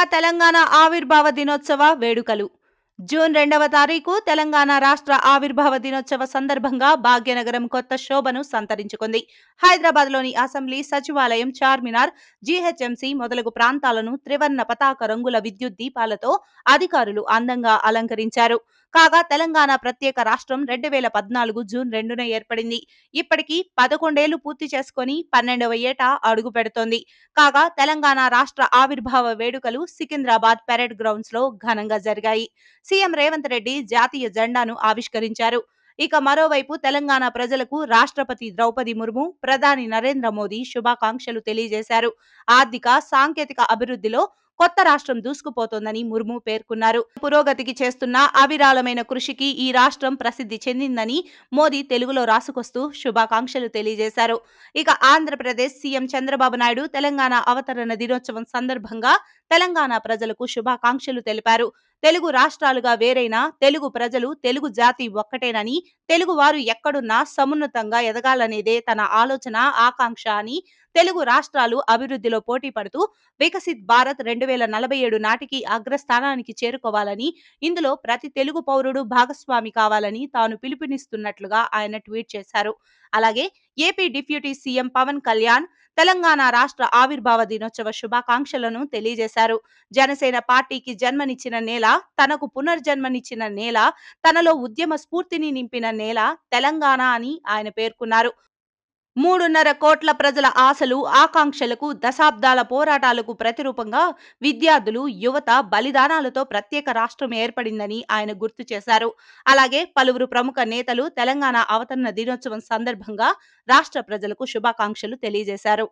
కాగా తెలంగాణ ఆవిర్భావ దినోత్సవ వేడుకలు జూన్ 2వ తారీఖు తెలంగాణ రాష్ట్ర ఆవిర్భావ దినోత్సవ సందర్భంగా భాగ్యనగరం కొత్త శోభను సంతరించుకుంది. హైదరాబాద్లోని అసెంబ్లీ, సచివాలయం, చార్మినార్, జీహెచ్ఎంసీ మొదలగు ప్రాంతాలను త్రివర్ణ పతాక రంగుల విద్యుత్ దీపాలతో అధికారులు అందంగా అలంకరించారు. కాగా తెలంగాణ ప్రత్యేక రాష్ట్రం 2014 జూన్ 2న ఏర్పడింది. ఇప్పటికీ 11 ఏళ్లు పూర్తి చేసుకుని 12వ ఏట అడుగు పెడుతోంది. కాగా తెలంగాణ రాష్ట్ర ఆవిర్భావ వేడుకలు సికింద్రాబాద్ పెరేడ్ గ్రౌండ్స్ లో ఘనంగా జరిగాయి. సీఎం రేవంత్ రెడ్డి జాతీయ జెండాను ఆవిష్కరించారు. ఇక మరోవైపు తెలంగాణ ప్రజలకు రాష్ట్రపతి ద్రౌపది ముర్ము, ప్రధాని నరేంద్ర మోదీ శుభాకాంక్షలు తెలియజేశారు. ఆర్థిక, సాంకేతిక అభివృద్ధిలో కొత్త రాష్ట్రం దూసుకుపోతోందని ముర్ము పేర్కొన్నారు. పురోగతికి చేస్తున్న అవిరాళమైన కృషికి ఈ రాష్ట్రం ప్రసిద్ధి చెందిందని మోదీ తెలుగులో రాసుకొస్తూ శుభాకాంక్షలు తెలియజేశారు. ఇక ఆంధ్రప్రదేశ్ సీఎం చంద్రబాబు నాయుడు తెలంగాణ అవతరణ దినోత్సవం సందర్భంగా తెలంగాణ ప్రజలకు శుభాకాంక్షలు తెలిపారు. తెలుగు రాష్ట్రాలుగా వేరైనా తెలుగు ప్రజలు, తెలుగు జాతి ఒక్కటేనని, తెలుగు వారు ఎక్కడున్నా సమున్నతంగా ఎదగాలనేదే తన ఆలోచన, ఆకాంక్ష అని, తెలుగు రాష్ట్రాలు అభివృద్ధిలో పోటీ పడుతూ వికసిత్ భారత్ 2047 నాటికి అగ్రస్థానానికి చేరుకోవాలని, ఇందులో ప్రతి తెలుగు పౌరుడు భాగస్వామి కావాలని తాను పిలుపునిస్తున్నట్లుగా ఆయన ట్వీట్ చేశారు. అలాగే AP deputy CM Pawan Kalyan Telangana రాష్ట్ర ఆవిర్భావ దినోత్సవ శుభాకాంక్షలను తెలియజేశారు. జనసేన పార్టీకి జన్మనిచ్చిన నేల, తనకు పునర్జన్మనిచ్చిన నేల, తనలో ఉద్యమ స్ఫూర్తిని నింపిన నేల తెలంగాణ అని ఆయన పేర్కొన్నారు. 3.5 కోట్ల ప్రజల ఆశలు, ఆకాంక్షలకు, దశాబ్దాల పోరాటాలకు ప్రతిరూపంగా విద్యార్థులు, యువత బలిదానాలతో ప్రత్యేక రాష్ట్రం ఏర్పడిందని ఆయన గుర్తు చేశారు. అలాగే పలువురు ప్రముఖ నేతలు తెలంగాణ అవతరణ దినోత్సవం సందర్భంగా రాష్ట్ర ప్రజలకు శుభాకాంక్షలు తెలియజేశారు.